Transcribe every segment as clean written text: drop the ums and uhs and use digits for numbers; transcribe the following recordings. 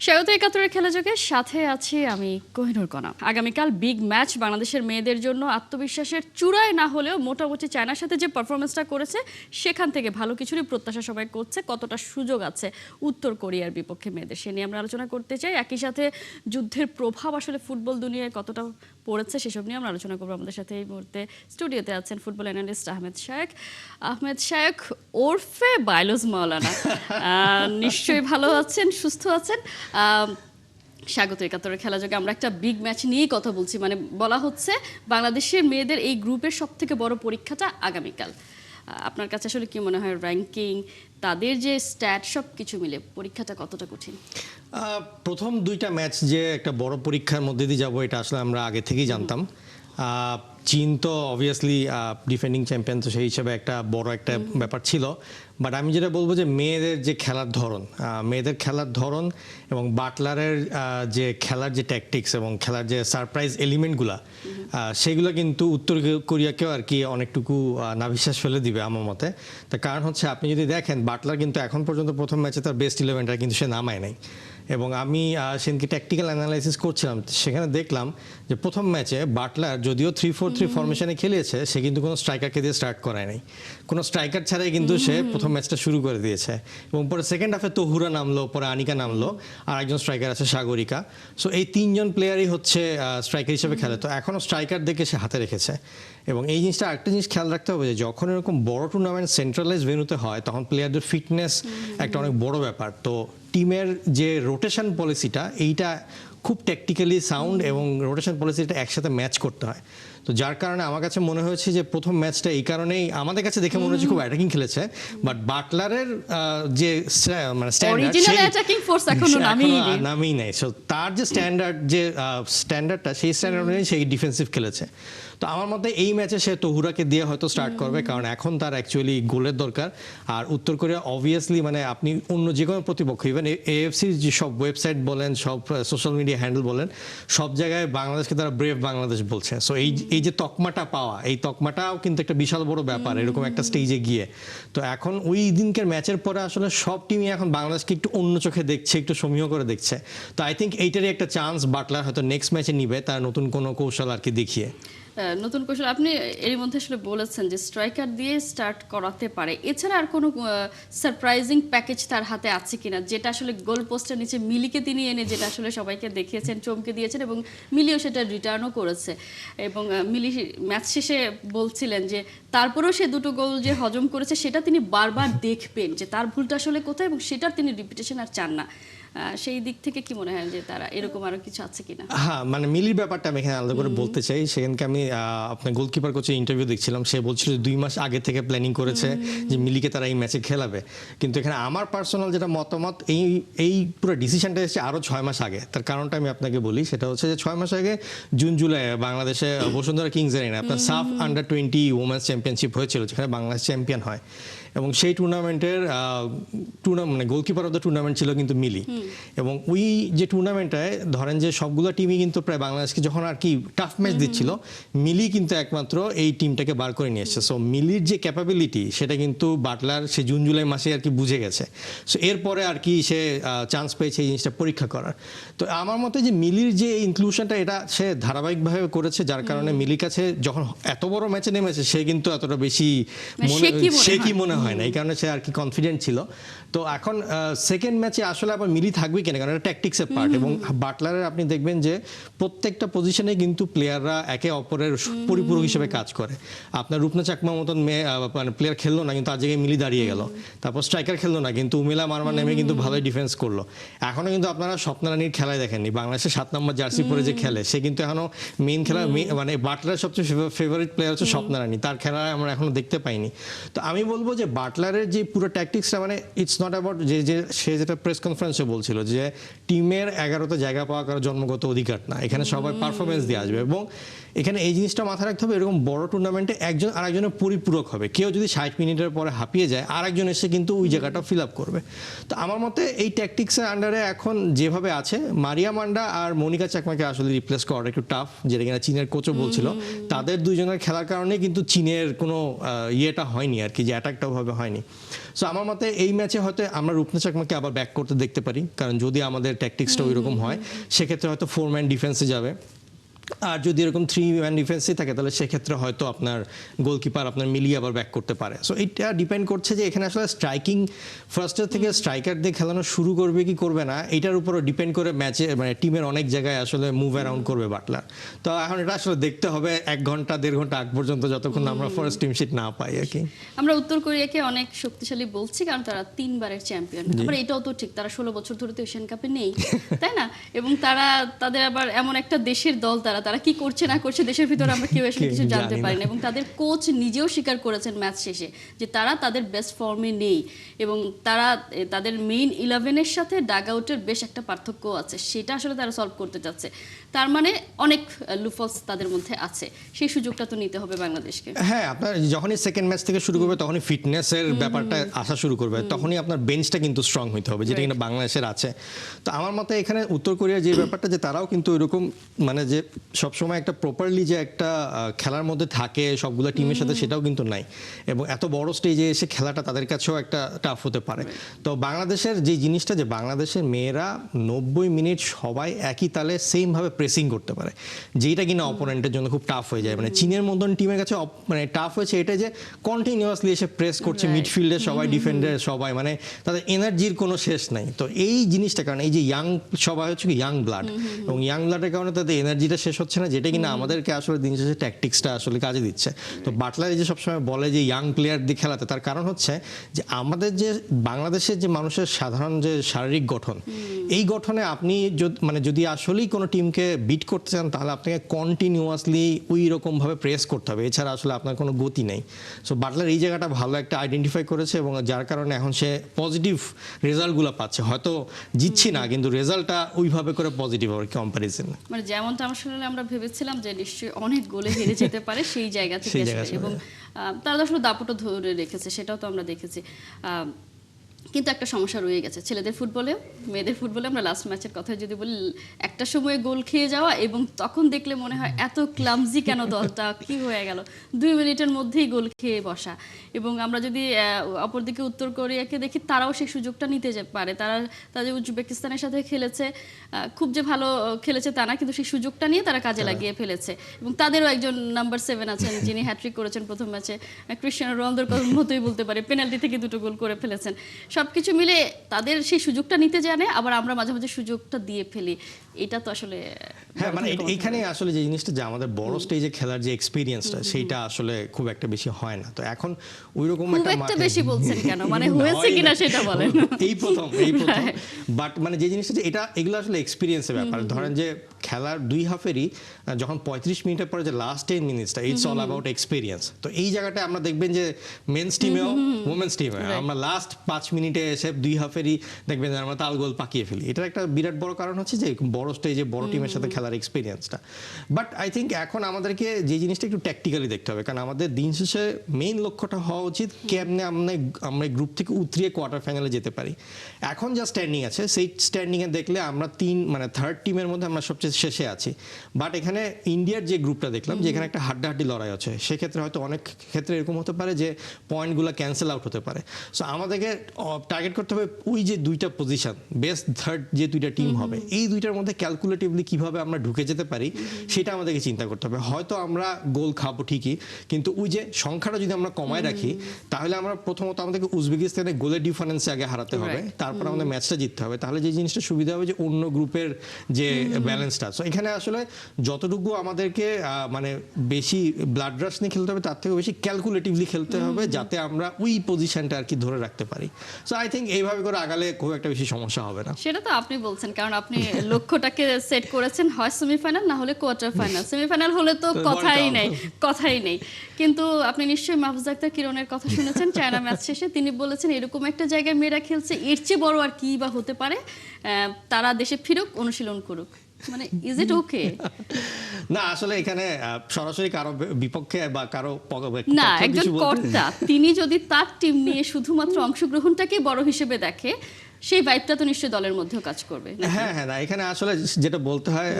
স্বাগত একাত্তরের খেলাযোগের সাথে আছি আমি কোহিনুর কণা। আগামীকাল বিগ ম্যাচ বাংলাদেশের মেয়েদের জন্য আত্মবিশ্বাসের চূড়ায় না হলেও মোটামুটি চায়নার সাথে যে পারফরমেন্সটা করেছে সেখান থেকে ভালো কিছুরই প্রত্যাশা সবাই করছে। কতটা সুযোগ আছে উত্তর কোরিয়ার বিপক্ষে মেয়েদের সে নিয়ে আমরা আলোচনা করতে চাই। একই সাথে যুদ্ধের প্রভাব আসলে ফুটবল দুনিয়ায় কতটা পড়েছে সেসব নিয়ে আমরা আলোচনা করবো। আমাদের সাথে এই মুহূর্তে স্টুডিওতে আছেন ফুটবল অ্যানালিস্ট আহমেদ শায়েক ওরফে বাইলোজ মাওলানা। নিশ্চয়ই ভালো আছেন, সুস্থ আছেন। স্বাগত একাত্তরের খেলাযোগে। আমরা একটা বিগ ম্যাচ নিয়েই কথা বলছি, মানে বলা হচ্ছে বাংলাদেশের মেয়েদের এই গ্রুপের সব থেকে বড় পরীক্ষাটা আগামীকাল। আপনার কাছে আসলে কি মনে হয়, র্যাঙ্কিং, তাদের যে স্ট্যাট, সব কিছু মিলে পরীক্ষাটা কতটা কঠিন? প্রথম দুইটা ম্যাচ যে একটা বড় পরীক্ষার মধ্যে দিয়ে যাবো এটা আসলে আমরা আগে থেকেই জানতাম। চীন তো অবভিয়াসলি ডিফেন্ডিং চ্যাম্পিয়ন, তো সেই হিসাবে একটা বড় একটা ব্যাপার ছিল। বাট আমি যেটা বলবো যে মেয়েদের যে খেলার ধরন এবং বাটলারের যে খেলার যে ট্যাকটিক্স এবং খেলার যে সারপ্রাইজ এলিমেন্টগুলো, সেগুলো কিন্তু উত্তর কোরিয়াকেও আর কি অনেকটুকু নাভিশ্বাস ফেলে দিবে আমার মতে। তার কারণ হচ্ছে আপনি যদি দেখেন বাটলার কিন্তু এখন পর্যন্ত প্রথম ম্যাচে তার বেস্ট 11টা কিন্তু সে নামায় নাই। এবং আমি সেদিনকে ট্যাকটিক্যাল অ্যানালাইসিস করছিলাম, সেখানে দেখলাম যে প্রথম ম্যাচে বাটলার যদিও 3-4-3 ফরমেশনে খেলিয়েছে, সে কিন্তু কোনো স্ট্রাইকারকে দিয়ে স্টার্ট করায় নাই। কোনো স্ট্রাইকার ছাড়াই কিন্তু সে প্রথম ম্যাচটা শুরু করে দিয়েছে। এবং পরে সেকেন্ড হাফে তহুরা নামলো, পরে আনিকা নামলো, আর একজন স্ট্রাইকার আছে সাগরিকা। সো এই তিনজন প্লেয়ারই হচ্ছে স্ট্রাইকার হিসেবে খেলে। তো এখনও স্ট্রাইকার দেখে সে হাতে রেখেছে। এবং এই জিনিসটা আরেকটা জিনিস খেয়াল রাখতে হবে যে যখন এরকম বড় টুর্নামেন্ট সেন্ট্রালাইজ ভেন্যুতে হয় তখন প্লেয়ারদের ফিটনেস একটা অনেক বড় ব্যাপার। তো টিমের যে রোটেশন পলিসিটা, এইটা খুব টেকনিক্যালি সাউন্ড এবং রোটেশন পলিসিটা একসাথে ম্যাচ করতে হয়। তো যার কারণে আমার কাছে মনে হয়েছে যে প্রথম ম্যাচটা এই কারণেই আমাদের কাছে দেখে মনে হচ্ছে খুব অ্যাটাকিং খেলেছে। বাট বাটলারের যে মানে নামেই নেই। সো তার যে স্ট্যান্ডার্ডটা সেই স্ট্যান্ডার্ড অনুযায়ী সেই ডিফেন্সিভ খেলেছে। তো আমার মতে এই ম্যাচে সে তহুরাকে দিয়ে হয়তো স্টার্ট করবে, কারণ এখন তার অ্যাকচুয়ালি গোলের দরকার। আর উত্তর কোরিয়া অবভিয়াসলি মানে আপনি অন্য যে কোনো প্রতিপক্ষ, ইভেন এএফসির যে সব ওয়েবসাইট বলেন, সব সোশ্যাল মিডিয়া হ্যান্ডেল বলেন, সব জায়গায় বাংলাদেশকে তারা ব্রেভ বাংলাদেশ বলছে। সো এই যে তকমাটা পাওয়া, এই তকমাটাও কিন্তু একটা বিশাল বড় ব্যাপার এরকম একটা স্টেজে গিয়ে। তো এখন ওই দিনকের ম্যাচের পরে আসলে সব টিমই এখন বাংলাদেশকে একটু অন্য চোখে দেখছে, একটু সমীহ করে দেখছে। তো আই থিঙ্ক এইটারই একটা চান্স বাটলার হয়তো নেক্সট ম্যাচে নিবে, তার নতুন কোনো কৌশল আর কি দেখিয়ে। নতুন কৌশল আপনি এর মধ্যে আসলে বলেছেন যে স্ট্রাইকার দিয়ে স্টার্ট করাতে পারে। এছাড়া আর কোনো সারপ্রাইজিং প্যাকেজ তার হাতে আছে কিনা, যেটা আসলে গোল পোস্টের নিচে মিলিকে তিনি এনে যেটা আসলে সবাইকে দেখিয়েছেন, চমকে দিয়েছেন, এবং মিলিও সেটা রিটার্নও করেছে। এবং মিলি ম্যাচ শেষে বলছিলেন যে তারপরেও সে দুটো গোল যে হজম করেছে সেটা তিনি বারবার দেখবেন যে তার ভুলটা আসলে কোথায়, এবং সেটার তিনি রিপিটেশন আর চান না। সেই দিক থেকে কি মনে হয় যে তারা এরকম আরো কিছু আছে কিনা? হ্যাঁ, মানে মিলির ব্যাপারটা আমি এখানে আলাদা করে বলতে চাই। সেখানকে আমি আপনার গোলকিপার কোচের ইন্টারভিউ দেখছিলাম, সে বলছিল 2 মাস আগে থেকে প্ল্যানিং করেছে যে মিলিকে তারা এই ম্যাচে খেলাবে। কিন্তু এখানে আমার পার্সোনাল যেটা মতামত, এই পুরো ডিসিশনটা এসেছে আরও 6 মাস আগে। তার কারণটা আমি আপনাকে বলি, সেটা হচ্ছে যে 6 মাস আগে জুন জুলাই বাংলাদেশে বসুন্ধরা কিংস এরিনায় আপনার সাফ আন্ডার-20 ওমেন্স চ্যাম্পিয়নশিপ হয়েছিল, যেখানে বাংলাদেশ চ্যাম্পিয়ন হয়। এবং সেই টুর্নামেন্টের মানে গোলকিপার অফ দ্য টুর্নামেন্ট ছিল কিন্তু মিলি। এবং ওই যে টুর্নামেন্টটায় ধরেন যে সবগুলো টিমই কিন্তু প্রায় বাংলাদেশকে যখন আর কি টাফ ম্যাচ দিচ্ছিল, মিলি কিন্তু একমাত্র এই টিমটাকে বার করে নিয়ে এসছে। সো মিলির যে ক্যাপাবিলিটি সেটা কিন্তু বাটলার সে জুন জুলাই মাসে আর কি বুঝে গেছে। সো এরপরে আর কি সে চান্স পেয়েছে এই জিনিসটা পরীক্ষা করার। তো আমার মতে যে মিলির যে ইনক্লুশনটা, এটা সে ধারাবাহিকভাবে করেছে, যার কারণে মিলির কাছে যখন এত বড় ম্যাচে নেমেছে সে কিন্তু এতটা বেশি সে কি মনে হয় না, এই কারণে সে আর কি কনফিডেন্ট ছিল। তো এখন সেকেন্ড ম্যাচে আসলে আবার মিলি থাকবে কিনা, কারণ এটা ট্যাকটিক্সের পার্ট। এবং বাটলারের আপনি দেখবেন যে প্রত্যেকটা পজিশনে কিন্তু প্লেয়াররা একে অপরের পরিপূরক হিসেবে কাজ করে। আপনার রূপনা চাকমার মতন মানে প্লেয়ার খেললো না, কিন্তু তার জায়গায় মিলি দাঁড়িয়ে গেল। তারপর স্ট্রাইকার খেললো না, কিন্তু উমিলা মারমা নেমে কিন্তু ভালোই ডিফেন্স করলো। এখনো কিন্তু আপনারা স্বপ্নারানীর খেলায় দেখেননি, বাংলাদেশের 7 নম্বর জার্সি পরে যে খেলে, সে কিন্তু এখনো মেইন খেলা, মানে বাটলারের সবচেয়ে ফেভারিট প্লেয়ার হচ্ছে স্বপ্নারানী, তার খেলায় আমরা এখনো দেখতে পাইনি। তো আমি বলবো যে বাটলারের যে পুরো ট্যাকটিক্সটা, মানে ইটস নট অ্যাবাউট যে সে যেটা প্রেস কনফারেন্সে বলছিল যে টিমের 11তে জায়গা পাওয়া কারো জন্মগত অধিকার না, এখানে সবাই পারফরমেন্স দিয়ে আসবে। এবং এখানে এই জিনিসটা মাথায় রাখতে হবে, এরকম বড় টুর্নামেন্টে একজন আরেকজনের পরিপূরক হবে। কেউ যদি 60 মিনিটের পরে হাঁপিয়ে যায়, আরেকজন এসে কিন্তু ওই জায়গাটা ফিল আপ করবে। তো আমার মতে এই ট্যাকটিক্সের আন্ডারে এখন যেভাবে আছে, মারিয়া মান্ডা আর মনিকা চাকমাকে আসলে রিপ্লেস করাটা একটু টাফ, যেটা কিনা চীনের কোচও বলছিল। তাদের দুইজনের খেলার কারণে কিন্তু চীনের কোনো ইয়েটা হয়নি আর কি, যে অ্যাটাকটা ভালোভাবে হয়নি। সো আমার মতে এই ম্যাচে হয়তো আমরা রূপনা চাকমাকে আবার ব্যাক করতে দেখতে পারি, কারণ যদি আমাদের ট্যাকটিক্সটা ওই রকম হয় সেক্ষেত্রে হয়তো 4 ম্যান ডিফেন্সে যাবে। আর যদি এরকম 3 ম্যান ডিফেন্সই থাকে তাহলে সেক্ষেত্রে হয়তো আপনার গোলকিপার আপনার মিলিয়ে আবার ব্যাক করতে পারে। সো এটা ডিপেন্ড করছে যে এখানে আসলে স্ট্রাইকিং ফার্স্টের থেকে স্ট্রাইকার দিয়ে খেলানো শুরু করবে কি করবে না, এটার উপরও ডিপেন্ড করে ম্যাচে মানে টিমের অনেক জায়গায় আসলে মুভ অ্যারাউন্ড করবে বাটলার। তো এখন এটা আসলে দেখতে হবে 1 ঘন্টা 1.5 ঘন্টা আগ পর্যন্ত যতক্ষণ না আমরা ফার্স্ট টিম শিট না পাই আর কি। আমরা উত্তর কোরিয়াকে অনেক শক্তিশালী বলছি কারণ তারা 3 বারের চ্যাম্পিয়ন। আবার এটাও তো ঠিক, তারা 16 বছর ধরে তো এশিয়ান কাপে নেই, তাই না? এবং তাদের আবার এমন একটা দেশের দল, তারা কি করছে না করছে দেশের ভিতরে আমরা কেউ আসলে কিছু জানতে পারি না। এবং তাদের কোচ নিজেও স্বীকার করেছেন ম্যাচ শেষে যে তারা তাদের বেস্ট ফর্মে নেই এবং তাদের মেইন 11-এর সাথে ডাগ আউটের বেশ একটা পার্থক্য আছে, সেটা আসলে তারা সলভ করতে চাচ্ছে। তার মানে অনেক লুফলস তাদের মধ্যে আছে, সেই সুযোগটা তো নিতে হবে বাংলাদেশকে। হ্যাঁ, আপনার যখনই সেকেন্ড ম্যাচ থেকে শুরু করবে তখনই ফিটনেসের ব্যাপারটা আসা শুরু করবে, তখনই আপনার বেঞ্চটা কিন্তু স্ট্রং হইতে হবে, যেটা কিন্তু বাংলাদেশের আছে। তো আমার মতে এখানে উত্তর কোরিয়ার যে ব্যাপারটা যে তারাও কিন্তু ওইরকম মানে যে সবসময় একটা প্রপারলি যে একটা খেলার মধ্যে থাকে সবগুলো টিমের সাথে, সেটাও কিন্তু নাই। এবং এত বড় স্টেজে এসে খেলাটা তাদের কাছেও একটা টাফ হতে পারে। তো বাংলাদেশের যে জিনিসটা যে বাংলাদেশের মেয়েরা 90 মিনিট সবাই একই তালে সেম ভাবে প্রেসিং করতে পারে, যেটা কিনা অপোনেন্টের জন্য খুব টাফ হয়ে যায়। মানে চীনের মতন টিমের কাছে মানে টাফ হয়েছে এটা যে কন্টিনিউয়াসলি এসে প্রেস করছে মিডফিল্ডে সবাই, ডিফেন্ডার সবাই, মানে তাদের এনার্জির কোনো শেষ নাই। তো এই জিনিসটা কারণ এই যে ইয়াং সবাই হচ্ছে কি ইয়াং ব্লাড, এবং ইয়াং ব্লাডের কারণে তাদের এনার্জিটা শেষ হচ্ছে না, যেটা কিনা আমাদেরকে আসলে দিন শেষে ট্যাকটিক্সটা আসলে কাজে দিচ্ছে। তো বাটলার এই যে সবসময় বলে যে ইয়াং প্লেয়ার দিয়ে খেলাতে, তার কারণ হচ্ছে যে আমাদের যে বাংলাদেশের যে মানুষের সাধারণ যে শারীরিক গঠন, এই গঠনে আপনি যদি আসলেই কোনো টিমকে বিট করতে চান তাহলে আপনাকে কন্টিনিউয়াসলি ওই রকম ভাবে প্রেস করতে হবে, এছাড়া আসলে আপনার কোনো গতি নেই। সো বাটলার এই জায়গাটা ভালো একটা আইডেন্টিফাই করেছে এবং যার কারণে এখন সে পজিটিভ রেজাল্টগুলো পাচ্ছে। হয়তো জিতছি না, কিন্তু রেজাল্টটা ওইভাবে করে পজিটিভ হবে কম্পারিজন। মানে যেমনটা আমরা ভেবেছিলাম যে নিশ্চয়ই অনেক গোলে হেরে যেতে পারে সেই জায়গা থেকে, এবং তারা আসলে দাপটও ধরে রেখেছে, সেটাও তো আমরা দেখেছি। কিন্তু একটা সমস্যা রয়ে গেছে ছেলেদের ফুটবলে, মেয়েদের ফুটবলে। আমরা লাস্ট ম্যাচের কথা যদি বলি, একটা সময়ে গোল খেয়ে যাওয়া এবং তখন দেখলে মনে হয় এত ক্লামজি কেন দলটা, কি হয়ে গেল, 2 মিনিটের মধ্যেই গোল খেয়ে বসা। এবং আমরা যদি অপরদিকে উত্তর কোরিয়াকে দেখি, তারাও সেই সুযোগটা নিতে পারে। তারা উজবেকিস্তানের সাথে খেলেছে, খুব যে ভালো খেলেছে তা না, কিন্তু সেই সুযোগটা নিয়ে তারা কাজে লাগিয়ে ফেলেছে। এবং তাদেরও একজন নাম্বার 7 আছেন যিনি হ্যাট্রিক করেছেন প্রথম ম্যাচে, ক্রিশ্চিয়ানো রোনালদোর মতোই বলতে পারে, পেনাল্টি থেকে 2টো গোল করে ফেলেছেন। সবকিছু মিলে তাদের সেই সুযোগটা নিতে জানে, আবার আমরা মাঝে মাঝে সুযোগটা দিয়ে ফেলি। এটা তো আসলে হ্যাঁ, মানে এইখানে আসলে যে জিনিসটা যে আমাদের বড় স্টেজে খেলার যে এক্সপেরিয়েন্সটা, সেইটা আসলে খুব একটা বেশি হয় না। তো এখন ওইরকম একটা বেশি বলছেন কেন, মানে হয়েছে কিনা সেটা বলেন। এই প্রথম বাট মানে যে জিনিসটা যে এগুলো আসলে এক্সপিরিয়েন্সের ব্যাপার। ধরেন যে খেলার 2 হাফেরই যখন 35 মিনিটের পরে যে লাস্ট 10 মিনিটসটা, ইটস অল অ্যাবাউট এক্সপিরিয়েন্স। তো এই জায়গাটা আমরা দেখবেন যে মেন্স টিমেও ওমেন্স টিমে আমরা লাস্ট 5 মিনিটে এসে 2 হাফেরই দেখবেন আমরা তাল গোল পাকিয়ে ফেলি। এটার একটা বিরাট বড় কারণ হচ্ছে যে বড় স্টেজে বড় টিমের সাথে খেলার এক্সপিরিয়েন্সটা। বাট আই থিঙ্ক এখন আমাদেরকে যে জিনিসটা একটু ট্যাকটিক্যালি দেখতে হবে, কারণ আমাদের দিন শেষে মেইন লক্ষ্যটা হওয়া উচিত কেমনে আমরা গ্রুপ থেকে উতরিয়ে কোয়ার্টার ফাইনালে যেতে পারি। এখন যা স্ট্যান্ডিং আছে সেই স্ট্যান্ডিংয়ে দেখলে আমরা 3 টিমের মধ্যে আমরা সবচেয়ে শেষে আছি। বাট এখানে ইন্ডিয়ার যে গ্রুপটা দেখলাম, যেখানে একটা হাড্ডাহাড্ডি লড়াই আছে, সেক্ষেত্রে হয়তো অনেক ক্ষেত্রে এরকম হতে পারে যে পয়েন্টগুলো ক্যান্সেল আউট হতে পারে। সো আমাদেরকে টার্গেট করতে হবে ওই যে 2টা পজিশন, বেস্ট থার্ড যে 2টা টিম হবে, এই 2টার মধ্যে ক্যালকুলেটিভলি কিভাবে আমরা ঢুকে যেতে পারি সেটা আমাদেরকে চিন্তা করতে হবে। হয়তো আমরা গোল খাবো ঠিকই, কিন্তু ওই যে সংখ্যাটা যদি আমরা কমায় রাখি, তাহলে আমরা প্রথমত আমাদেরকে উজবেকিস্তানের গোলের ডিফারেন্সে আগে হারাতে হবে, তারপর আমাদের ম্যাচটা জিততে হবে। তাহলে যে জিনিসটা সুবিধা হবে যে অন্য গ্রুপের যে ব্যালেন্সটা, সো এখানে আসলে যতটুকু আমাদেরকে মানে বেশি ব্লাড রাশ নিয়ে খেলতে হবে, তার থেকে বেশি ক্যালকুলেটিভলি খেলতে হবে, যাতে আমরা ওই পজিশনটা আর কি ধরে রাখতে পারি। সো আই থিঙ্ক এইভাবে করে আগালে খুব একটা বেশি সমস্যা হবে না। সেটা তো আপনি বলছেন, কারণ আপনি লক্ষ্যটাকে সেট করেছেন হয় সেমিফাইনাল না হলে কোয়ার্টার ফাইনাল। সেমিফাইনাল হলে তো কথাই নেই। কিন্তু আপনি নিশ্চয়ই মাহফুজ আক্তার কিরণের কথা শুনেছেন চায়না ম্যাচ শেষে, তিনি বলেছেন এরকম একটা জায়গায় মেয়েরা খেলছে, এর চেয়ে বড় আর কি বা হতে পারে, তারা দেশে ফিরুক, অনুশীলন করুক। মানে ইজ ইট ওকে? না, আসলে এখানে সরাসরি কারো বিপক্ষে বা কারো না, একজন কর্তা তিনি যদি তার টিম নিয়ে শুধুমাত্র অংশগ্রহণটাকে বড় হিসেবে দেখে, সেই ভাইবটা তো নিশ্চয়ই দলের মধ্যেও কাজ করবে। হ্যাঁ হ্যাঁ, না এখানে আসলে যেটা বলতে হয়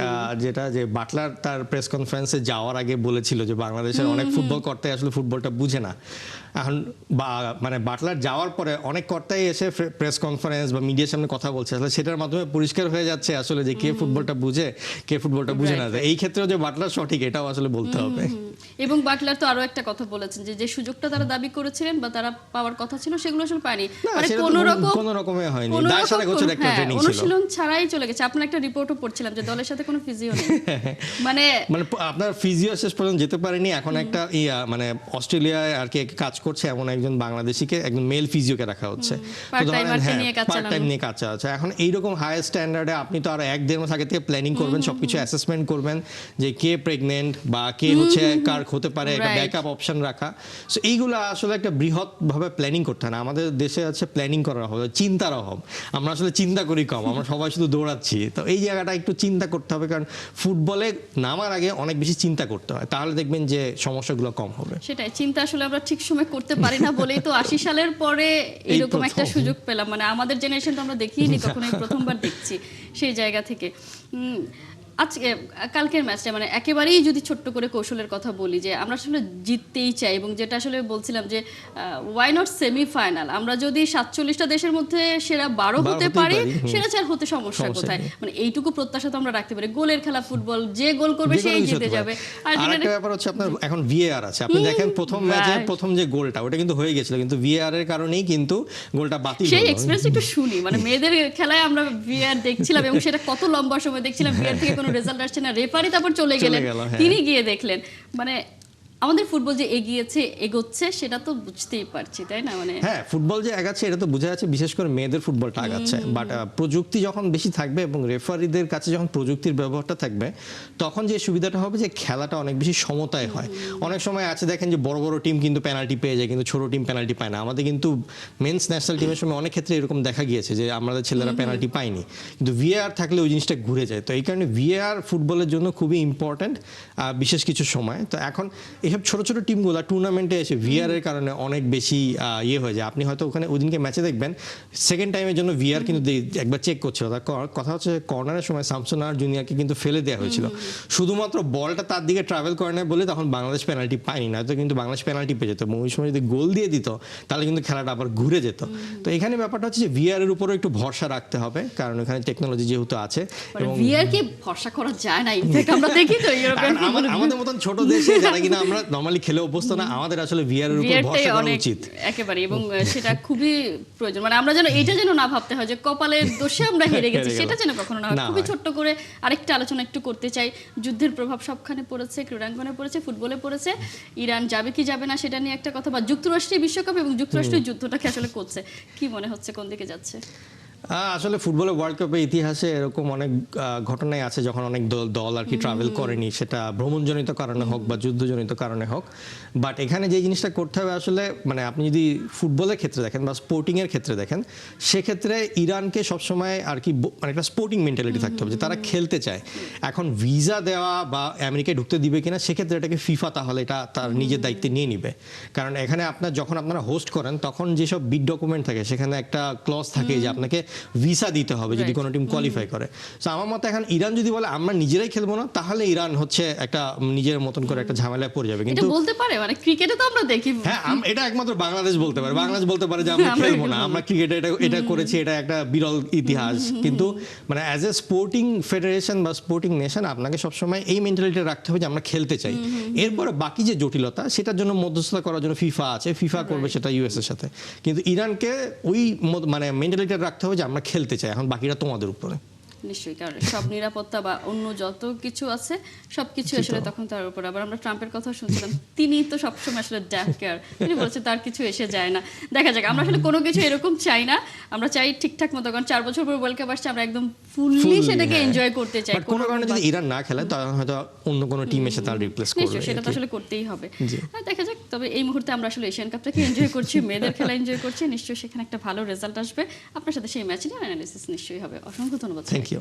যেটা যে বাটলার তার প্রেস কনফারেন্সে যাওয়ার আগে বলেছিল যে বাংলাদেশের অনেক ফুটবল কর্তাই আসলে ফুটবলটা বুঝে না। এখন মানে বাটলার যাওয়ার পরে অনেক কর্তাই এসে প্রেস কনফারেন্স বা মিডিয়ার সামনে কথা বলছে, আসলে সেটার মাধ্যমে পরিষ্কার হয়ে যাচ্ছে আসলে যে কে ফুটবলটা বুঝে কে ফুটবলটা বুঝে না। এই ক্ষেত্রেও যে বাটলার সঠিক এটাও আসলে বলতে হবে। এবং বাটলার তো আরো একটা কথা বলেছেন যে যে সুযোগটা তারা দাবি করেছিলেন বা তারা পাওয়ার কথা ছিল সেগুলো আসলে পায়নি, মানে কোনো রকমে হয়নি, দায়ের সাথে গোছের একটা ট্রেনিং ছিল, অনুশীলন ছাড়াই চলে গেছে। আপনার একটা রিপোর্টও পড়ছিলাম যে দলের সাথে কোনো ফিজিও নেই, মানে আপনার ফিজিও শেষ পর্যন্ত যেতে পারেনি। এখন একটা মানে অস্ট্রেলিয়ায় আর কি কাজ করছে এমন একজন বাংলাদেশিকে, একজন মেল ফিজিওকে রাখা হচ্ছে, পার্ট টাইম নিয়ে কাজ চালাচ্ছে। এখন এইরকম হাই স্ট্যান্ডার্ডে আপনি তো আর এক দেড় মাস আগে থেকে প্ল্যানিং করবেন, সবকিছু অ্যাসেসমেন্ট করবেন যে কে প্রেগনেন্ট বা কে হচ্ছে কার হতে পারে, একটা ব্যাকআপ অপশন রাখা। সো এইগুলো আসলে একটা বৃহৎ ভাবে প্ল্যানিং করতে হয় না। আমাদের দেশে আছে প্ল্যানিং করার অভাব, চিন্তার অভাব। আমরা আসলে চিন্তা করি কম, আমরা সবাই শুধু দৌড়াচ্ছি। তো এই জায়গাটা একটু চিন্তা করতে হবে, কারণ ফুটবলে নামার আগে অনেক বেশি চিন্তা করতে হয়, তাহলে দেখবেন যে সমস্যাগুলো কম হবে। সেটাই, চিন্তা আসলে আমরা ঠিক সময় করতে পারি না বলেই তো 80 সালের পরে এরকম একটা সুযোগ পেলাম। মানে আমাদের জেনারেশন তো আমরা দেখিনি কখনো, প্রথমবার দেখছি সেই জায়গা থেকে। আজকে কালকের ম্যাচটা মানে একেবারেই যদি ছোট্ট করে কৌশলের কথা বলি, যে আমরা আসলে জিততেই চাই, এবং যেটা আসলে বলছিলাম যে ওয়াই নট সেমিফাইনাল, আমরা যদি 47টা দেশের মধ্যে সেরা 12 হতে পারি, সেরা 4 হতে সমস্যা কোথায়? মানে এইটুকু প্রত্যাশা তো আমরা রাখতে পারি। গোলের খেলা ফুটবল, যে গোল করবে সেই জিতে যাবে। আর একটা ব্যাপার হচ্ছে আপনার এখন ভিএআর আছে, আপনি দেখেন প্রথম ম্যাচে প্রথম যে গোলটা ওটা কিন্তু হয়ে গেছিল, কিন্তু ভিএআর এর কারণেই কিন্তু গোলটা বাতিল হলো। সেই এক্সপেরিয়েন্স একটু শুনি, মানে মেয়েদের খেলায় আমরা ভিএআর দেখছিলাম এবং সেটা কত লম্বা সময় দেখছিলাম, ভিএআর থেকে রেজাল্ট আসছে না, রেফারি তারপর চলে গেলেন, তিনি গিয়ে দেখলেন। মানে আমাদের ফুটবল যে এগিয়েছে এগোচ্ছে সেটা তো বুঝতেই পারছি, তাই না? মানে হ্যাঁ, ফুটবল যে আগাচ্ছে এটা তো বোঝা যাচ্ছে, বিশেষ করে মেয়েদের ফুটবলটা আগাচ্ছে। বাট প্রযুক্তি যখন বেশি থাকবে এবং রেফারিদের কাছে যখন প্রযুক্তির ব্যবহারটা থাকবে, তখন যে সুবিধাটা হবে যে খেলাটা অনেক বেশি সমতায় হয়। অনেক সময় আছে দেখেন যে বড় বড় টিম কিন্তু পেনাল্টি পেয়ে যায়, কিন্তু ছোট টিম পেনাল্টি পায় না। আমাদের কিন্তু মেন্স ন্যাশনাল টিমের সময় অনেক ক্ষেত্রে এরকম দেখা গিয়েছে যে আমাদের ছেলেরা পেনাল্টি পায়নি, কিন্তু ভিএআর থাকলে ওই জিনিসটা ঘুরে যায়। তো এই কারণে ভিএআর ফুটবলের জন্য খুবই ইম্পর্ট্যান্ট বিশেষ কিছু সময়। তো এখন এইসব ছোট ছোট টিমগুলো টুর্নামেন্টে এসে ভিআর এর কারণে অনেক বেশি ইয়ে হয়ে যায়। আপনি হয়তো ওখানে ওইদিনকে ম্যাচে দেখবেন সেকেন্ড টাইমের জন্য ভিআর কিন্তু একবার চেক করছিল। তার কথা হচ্ছে কর্নারের সময় শামসুন নাহার জুনিয়রকে কিন্তু ফেলে দেওয়া হয়েছিল, শুধুমাত্র বলটা তার দিকে ট্রাভেল করে না বলে তখন বাংলাদেশ পেনাল্টি পায়নি, না তো কিন্তু বাংলাদেশ পেনাল্টি পেয়ে যেত। ওই সময় যদি গোল দিয়ে দিত তাহলে কিন্তু খেলাটা আবার ঘুরে যেত। তো এখানে ব্যাপারটা হচ্ছে যে ভিআর এর উপরও একটু ভরসা রাখতে হবে, কারণ এখানে টেকনোলজি যেহেতু আছে। এবং ভিআর কি ভরসা করা যায় না, ইনফ্যাক্ট আমরা দেখি তো ইউরোপিয়ান আমাদের মতন ছোট দেশে যারা কিনা আমরা নরমালি খেলে অভ্যস্ত না, আমাদের আসলে ভিআর এর উপর ভরসা করা উচিত একেবারে, এবং সেটা খুবই প্রয়োজন। মানে আমরা যেন এটা যেন না ভাবতে হয় যে কপালের দোষে আমরা হেরে গেছি, সেটা যেন কখনো না হয়। খুবই ছোট্ট করে আরেকটা আলোচনা একটু করতে চাই। যুদ্ধের প্রভাব সবখানে পড়েছে, ক্রীড়াঙ্গনে পড়েছে, ফুটবলে পড়েছে। ইরান যাবে কি যাবে না সেটা নিয়ে একটা কথা, বা যুক্তরাষ্ট্রের বিশ্বকাপ এবং যুক্তরাষ্ট্রের যুদ্ধটাকে আসলে করছে, কি মনে হচ্ছে কোন দিকে যাচ্ছে? আসলে ফুটবলের ওয়ার্ল্ড কাপের ইতিহাসে এরকম অনেক ঘটনাই আছে যখন অনেক দল আর কি ট্রাভেল করেনি, সেটা ভ্রমণজনিত কারণে হোক বা যুদ্ধজনিত কারণে হোক। বাট এখানে যে জিনিসটা করতে হবে আসলে, মানে আপনি যদি ফুটবলের ক্ষেত্রে দেখেন বা স্পোর্টিংয়ের ক্ষেত্রে দেখেন, সেক্ষেত্রে ইরানকে সবসময় আর কি মানে একটা স্পোর্টিং মেন্টালিটি থাকতে হবে যে তারা খেলতে চায়। এখন ভিসা দেওয়া বা আমেরিকায় ঢুকতে দিবে কিনা সেক্ষেত্রে এটাকে ফিফা তাহলে এটা তার নিজের দায়িত্বে নিয়ে নিবে, কারণ এখানে যখন আপনারা হোস্ট করেন তখন যেসব বিড ডকুমেন্ট থাকে সেখানে একটা ক্লজ থাকে যে আপনাকে ভিসা দিতে হবে যদি কোনো টিম কোয়ালিফাই করে। সো আমার মতে এখন ইরান যদি বলে আমরা নিজেরাই খেলবো না, তাহলে ইরান হচ্ছে একটা নিজের মতন করে একটা ঝামেলায় পড়ে যাবে। কিন্তু বলতে পারে, মানে ক্রিকেটে তো আমরা দেখি, হ্যাঁ এটা একমাত্র বাংলাদেশ বলতে পারে। বাংলাদেশ বলতে পারে যে আমরা খেলবো না, আমরা ক্রিকেটে এটা করেছি, এটা একটা বিরল ইতিহাস। কিন্তু মানে অ্যাজ এ স্পোর্টিং ফেডারেশন বা স্পোর্টিং নেশন আপনাকে সবসময় এই মেন্টালিটি রাখতে হবে যে আমরা খেলতে চাই। এরপরে বাকি যে জটিলতা সেটার জন্য মধ্যস্থতা করার জন্য ফিফা আছে, ফিফা করবে সেটা ইউএস এর সাথে। কিন্তু ইরানকে ওই মানে মেন্টালিটি রাখতে হবে যে আমরা খেলতে চাই, এখন বাকিটা তোমাদের উপরে। নিশ্চয়ই, কারণ সব নিরাপত্তা বা অন্য যত কিছু আছে সবকিছু আসলে তখন তার উপর। আবার আমরা ট্রাম্পের কথা শুনছিলাম, তিনি তো সবসময় আসলে ড্যাম কেয়ার, তিনি বলছে তার কিছু এসে যায় না। দেখা যাক, আমরা আসলে কোনো কিছু এরকম চাই না, আমরা চাই ঠিকঠাক মতো, কারণ 4 বছর পর ওয়ার্ল্ড কাপ আসছে, আমরা একদম ফুললি সেটাকে এনজয় করতে চাই। কোনো কারণে যদি ইরান না খেলে তাহলে হয়তো অন্য কোনো টিম এসে তার রিপ্লেস করবে, সেটা তো আসলে করতেই হবে। দেখা যাক, তবে এই মুহূর্তে আমরা আসলে এশিয়ান কাপটাকে এনজয় করছি, মেয়েদের খেলা এনজয় করছি, নিশ্চয়ই সেখানে একটা ভালো রেজাল্ট আসবে। আপনার সাথে সেই ম্যাচ নিয়ে অ্যানালিসিস নিশ্চয়ই হবে। অসংখ্য ধন্যবাদ। Thank you.